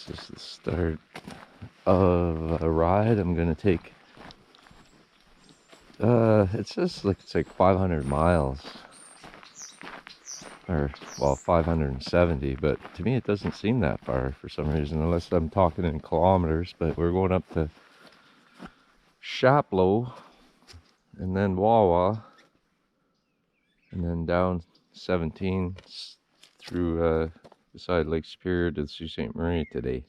This is the start of a ride I'm gonna take. It says it's like 500 miles, or well, 570, but to me it doesn't seem that far for some reason, unless I'm talking in kilometers. But we're going up to Chapleau, and then Wawa, and then down 17 through beside Lake Superior to Sault Ste. Marie today.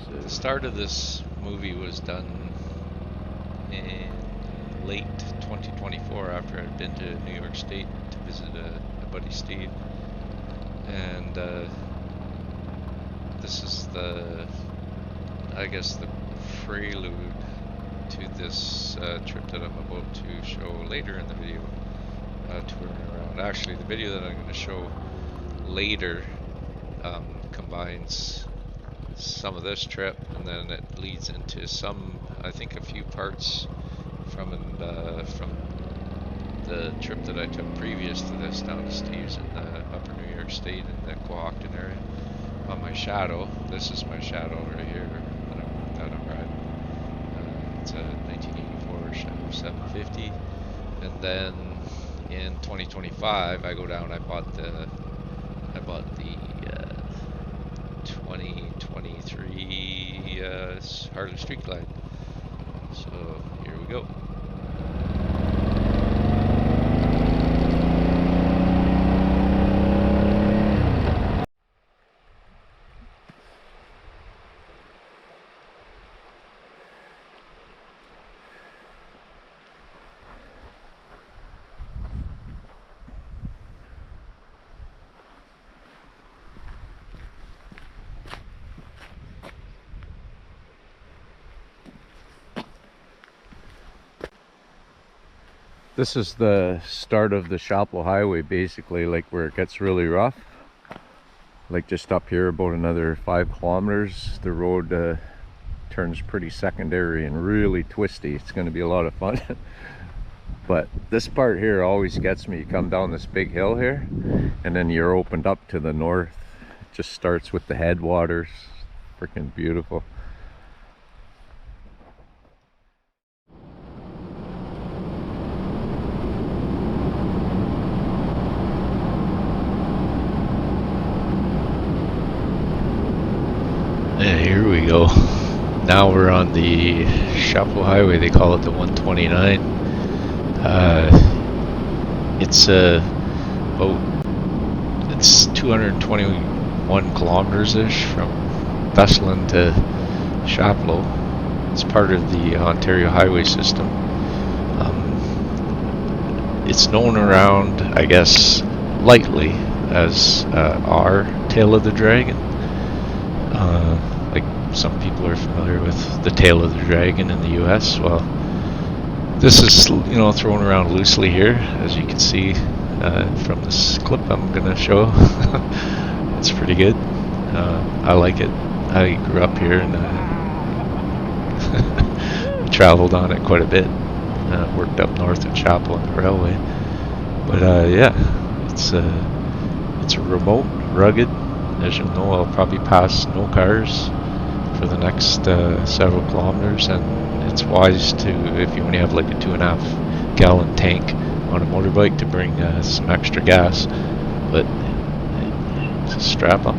So the start of this movie was done in late 2024 after I'd been to New York State to visit a buddy Steve, and this is I guess the prelude to this trip that I'm about to show later in the video, touring around. Actually, the video that I'm going to show later combines some of this trip, and then it leads into I think a few parts from the trip that I took previous to this down to Steve's in the upper New York State in the Cohocton area. On my Shadow, this is my Shadow right here that I'm riding. It's a 1984 Shadow 750, and then in 2025 I go down. I bought the 2023 Harley Street Glide. So here we go. this is the start of the Chapleau Highway, basically, like where it gets really rough. Like just up here, about another 5 kilometers, the road turns pretty secondary and really twisty. It's going to be a lot of fun. But this part here always gets me. You come down this big hill here, and then you're opened up to the north. It just starts with the headwaters. Freaking beautiful. Yeah, here we go. Now we're on the Chapleau Highway. They call it the 129. It's 221 kilometers ish from Vesselin to Chapleau. It's part of the Ontario highway system. It's known around, I guess, lightly as our Tail of the Dragon. Like some people are familiar with the Tail of the Dragon in the US. Well, this is, thrown around loosely here, as you can see from this clip I'm gonna show. It's pretty good. I like it. I grew up here and traveled on it quite a bit. Worked up north of Chapleau on the railway. But yeah, it's a remote, rugged. As you'll know, I'll probably pass no cars for the next several kilometers, and it's wise to, if you only have like a 2.5 gallon tank on a motorbike, to bring some extra gas, but strap on.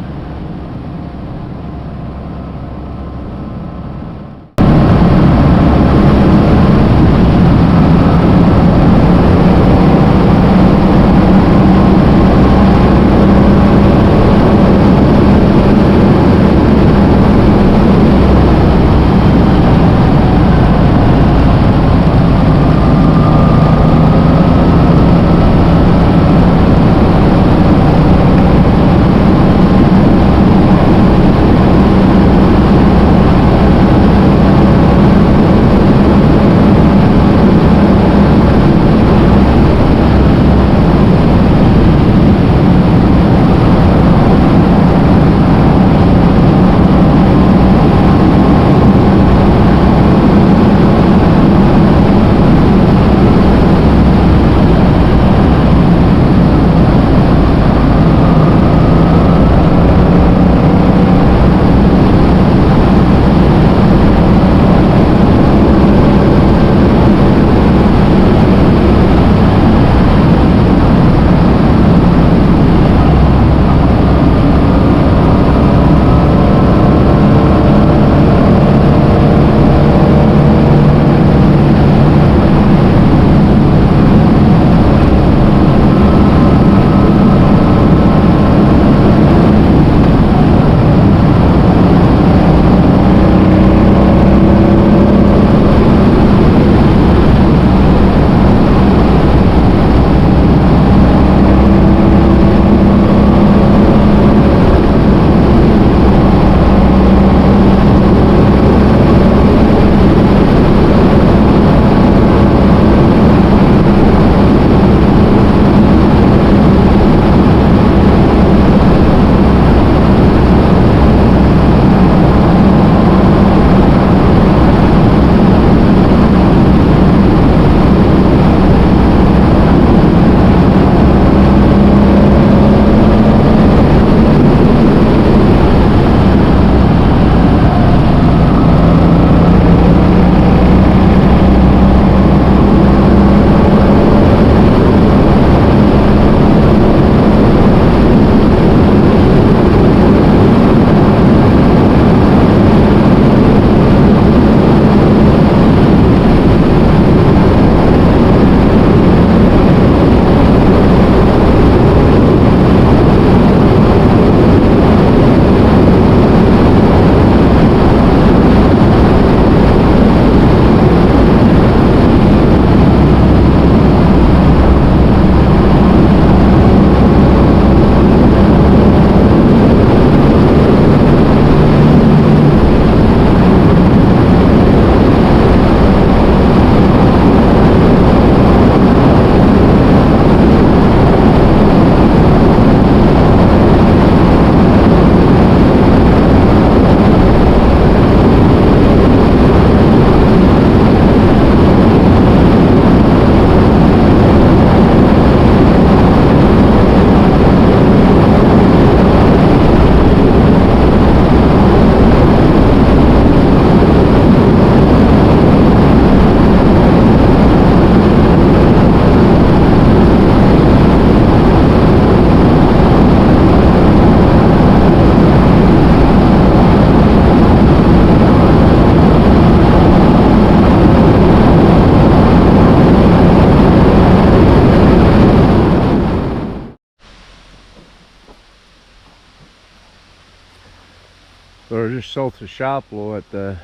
just south of Shaplo at the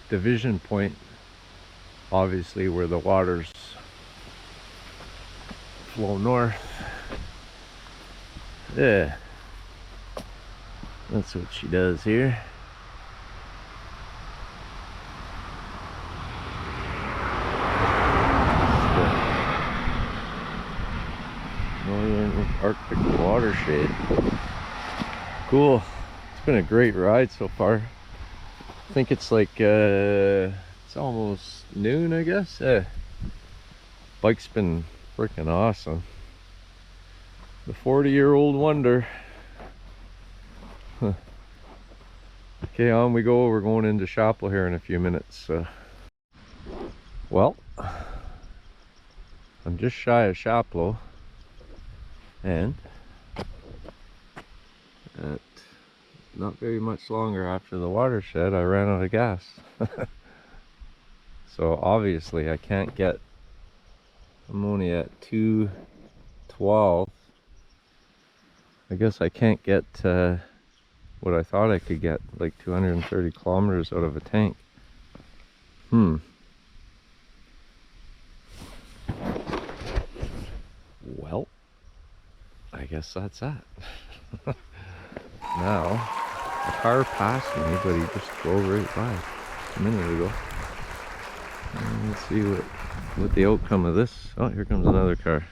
division point, obviously where the waters flow north. Yeah, that's what she does here. Northern Arctic watershed. Cool. It's been a great ride so far. I think it's like it's almost noon, I guess. Bike's been freaking awesome. The 40-year-old wonder. Huh. Okay, on we go. We're going into Shaplo here in a few minutes. Well, I'm just shy of Shaplo, and at not very much longer after the watershed, I ran out of gas. So obviously I can't get, I'm only at 212. I guess I can't get what I thought I could get, like 230 kilometers out of a tank. Well, I guess that's that. Now, a car passed me, but he just drove right by a minute ago. And let's see what the outcome of this. Oh, here comes another car.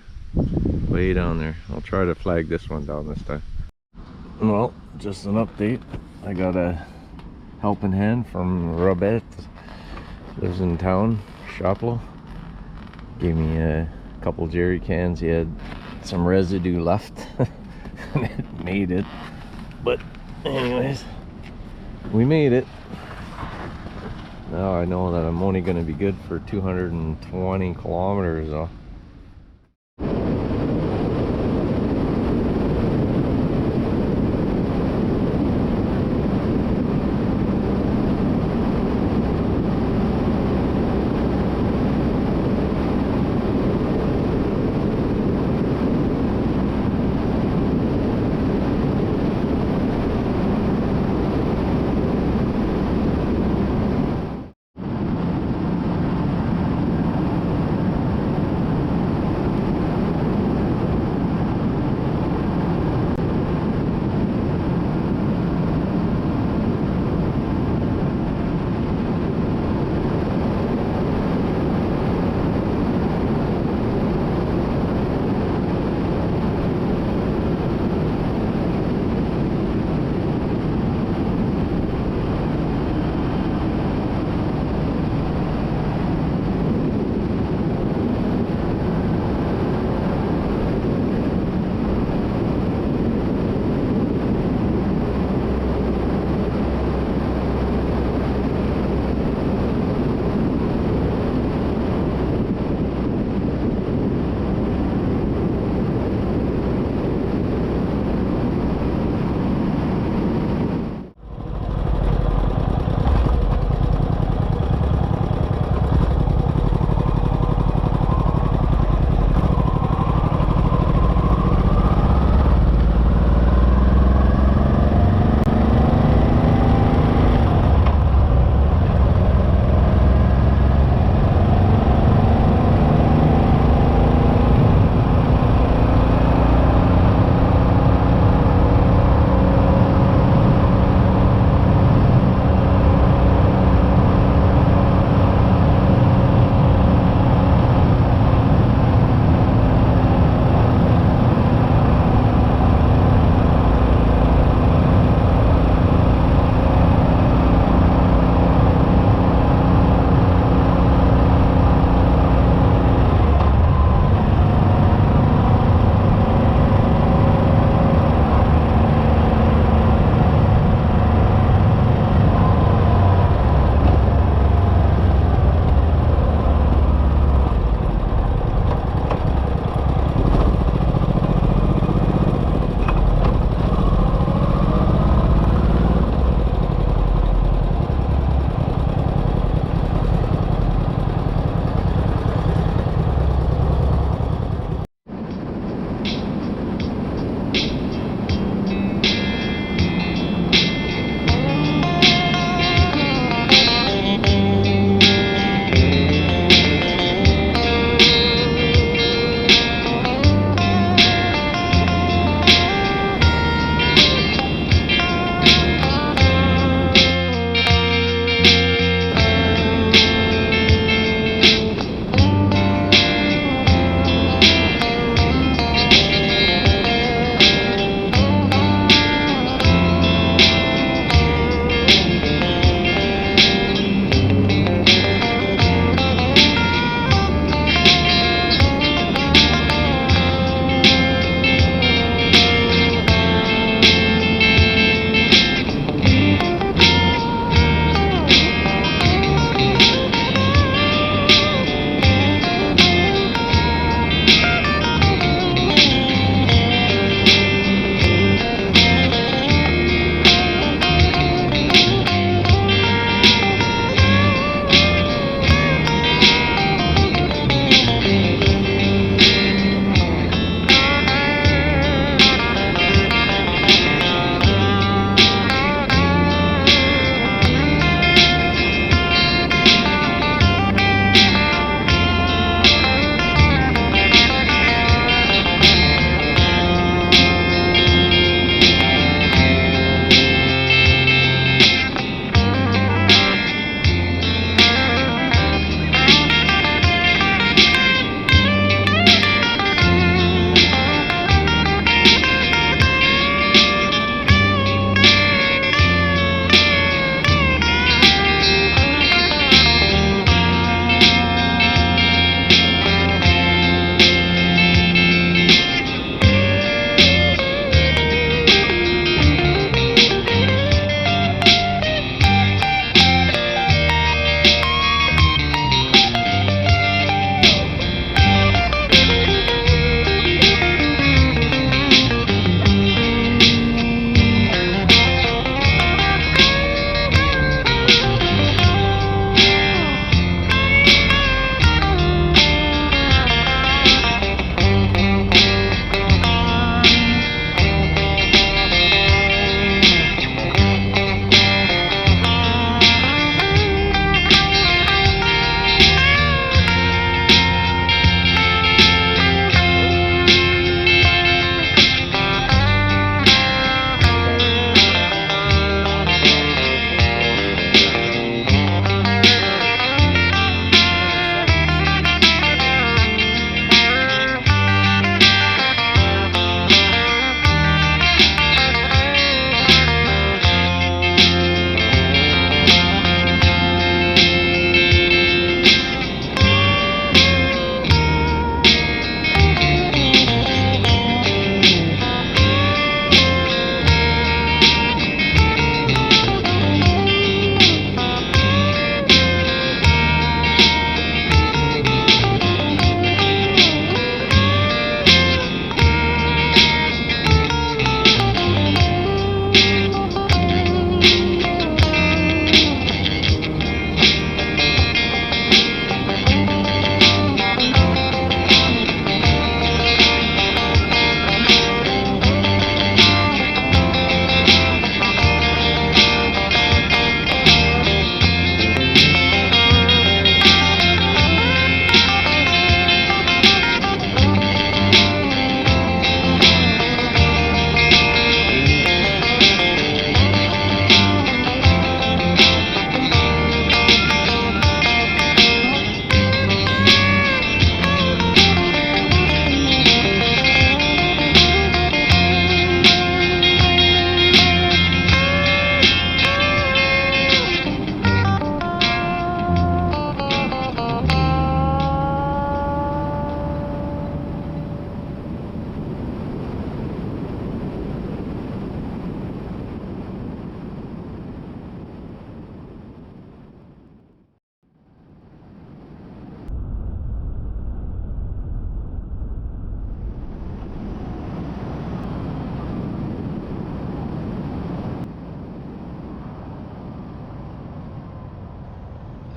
Way down there. I'll try to flag this one down this time. Well, just an update. I got a helping hand from Robert. Lives in town, Shaplo. Gave me a couple jerry cans. He had some residue left. And it made it. But anyways, we made it. Now I know that I'm only going to be good for 220 kilometers though.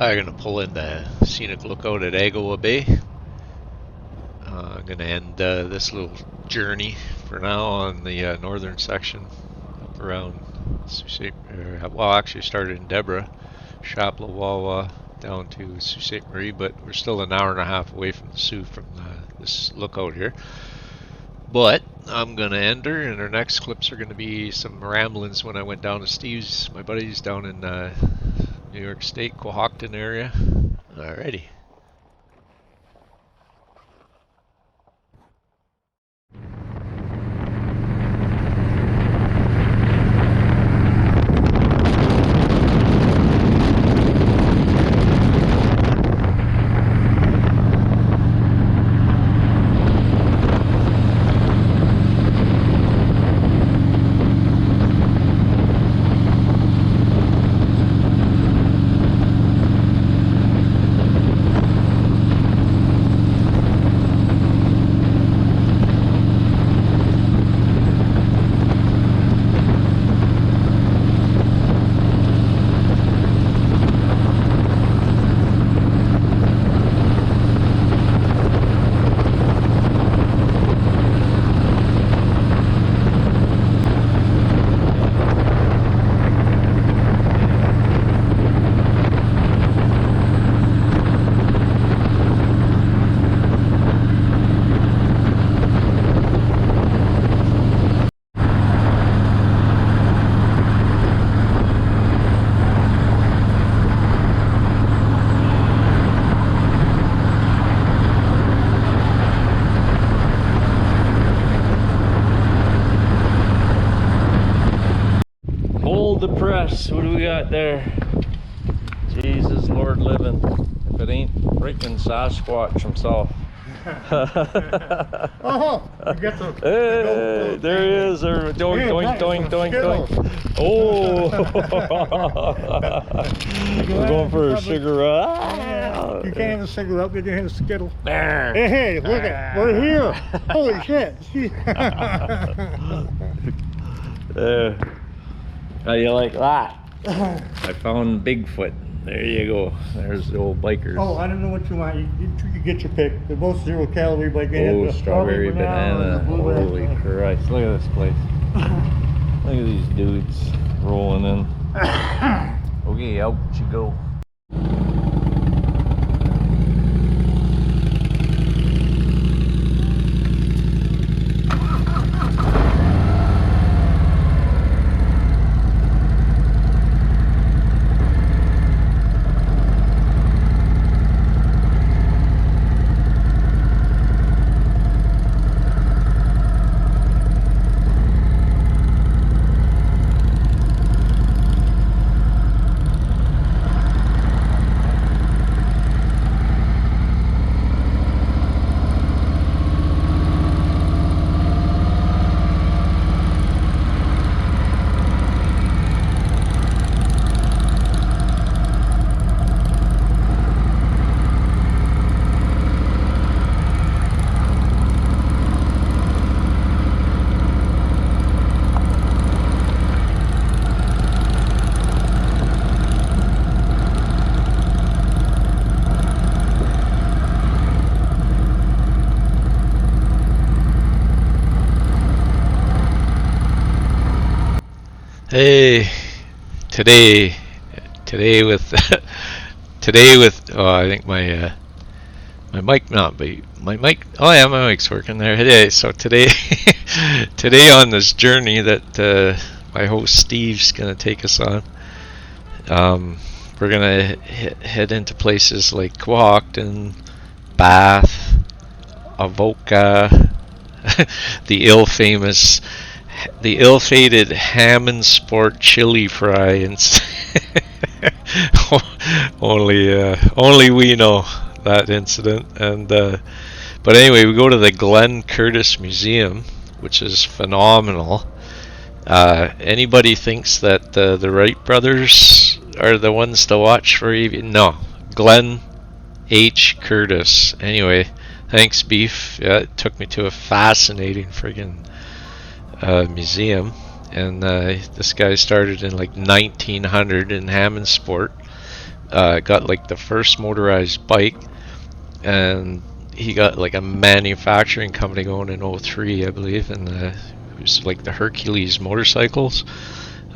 I'm gonna pull in the scenic lookout at Agawa Bay. I'm gonna end this little journey for now on the northern section up around well, actually started in Deborah, Shapla, Wawa, down to Sault Ste. Marie, but we're still an hour and a half away from the Sioux from this lookout here. But I'm gonna end her, and our next clips are gonna be some ramblings when I went down to Steve's, my buddies down in New York State, Cohocton area. Alrighty. Hold the press. What do we got there? Jesus Lord living. If it ain't freaking Sasquatch himself. Oh, you get the Hey, there he is. Doink, doink, doink, doink, doink. Oh, we're going for a cigarette. You can't have a cigarette, you can have a Skittle. Hey, look at, we're here. Holy shit. How do you like that? I found Bigfoot. There you go. There's the old bikers. Oh, I don't know what you want. You get your pick. They're both 0 calorie, but Oh, strawberry banana. Holy Christ. Look at this place. Look at these dudes rolling in. Okay, out you go. Hey, today with I think my mic not be my mic. Oh yeah, my mic's working there. Hey, so today today on this journey that my host Steve's gonna take us on, we're gonna head into places like Cohocton, Bath, Avoca, the ill-fated Hammond Sport chili fry, and only we know that incident. And but anyway, we go to the Glenn Curtis Museum, which is phenomenal. Anybody thinks that the Wright brothers are the ones to watch for? No, Glenn H. Curtis. Anyway, thanks, Beef. Yeah, it took me to a fascinating friggin' museum, and this guy started in like 1900 in Hammond Sport got like the first motorized bike, and he got like a manufacturing company going in '03, I believe, and it was like the Hercules motorcycles.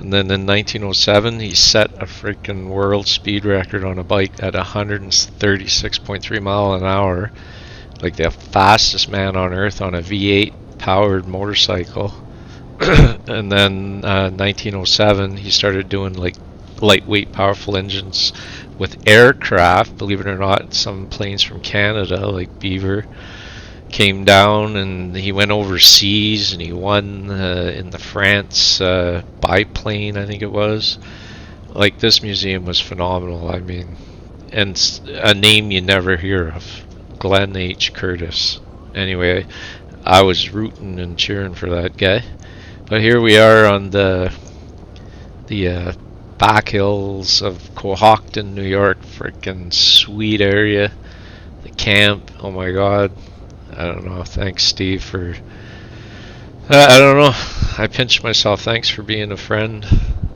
And then in 1907, he set a freaking world speed record on a bike at 136.3 mile an hour, like the fastest man on earth on a V8 powered motorcycle. And then 1907, he started doing like lightweight, powerful engines with aircraft. Believe it or not, some planes from Canada, like Beaver, came down, and he went overseas and he won in the France biplane, I think it was. Like, this museum was phenomenal. I mean, and a name you never hear of, Glenn H. Curtis. Anyway, I was rooting and cheering for that guy. But here we are on the back hills of Cohocton, New York. Freaking sweet area. The camp, oh my god. I don't know. Thanks, Steve, for... I don't know. I pinched myself. Thanks for being a friend,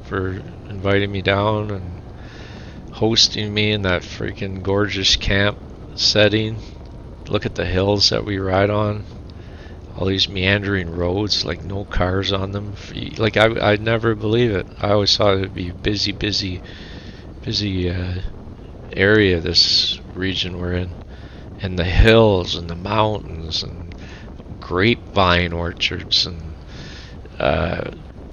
for inviting me down and hosting me in that freaking gorgeous camp setting. Look at the hills that we ride on. All these meandering roads, like no cars on them. Like, I'd never believe it. I always thought it would be busy area, this region we're in. And the hills and the mountains and grapevine orchards and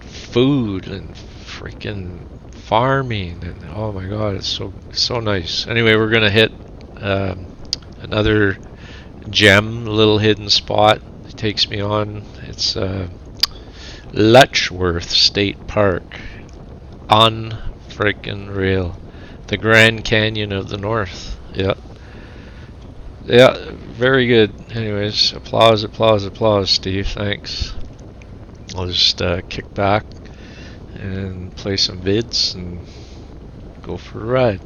food and freaking farming, and oh my god, it's so nice. Anyway, we're gonna hit another gem, a little hidden spot. It takes me on. It's Letchworth State Park. Unfreaking real. The Grand Canyon of the North. Yeah. Yeah, very good. Anyways, applause, Steve. Thanks. I'll just kick back and play some vids and go for a ride.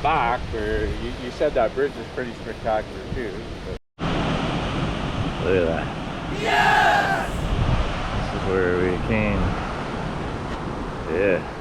back, or you said that bridge is pretty spectacular too. But look at that. Yes! This is where we came. Yeah.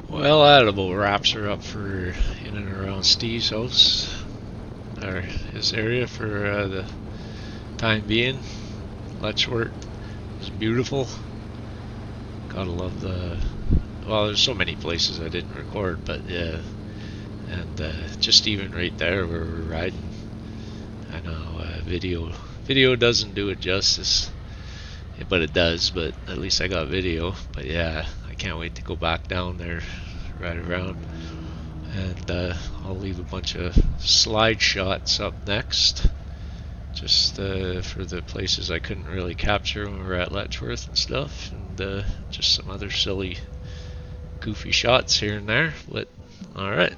Well, that about wraps her up for in and around Steve's house, or his area for the time being. Letchworth was beautiful. Gotta love the. Well, there's so many places I didn't record, but yeah, and just even right there where we're riding. I know video doesn't do it justice, but it does. But at least I got video. But yeah, I can't wait to go back down there, ride around, and I'll leave a bunch of slide shots up next, just for the places I couldn't really capture when we were at Letchworth and stuff, and just some other silly, goofy shots here and there. But all right.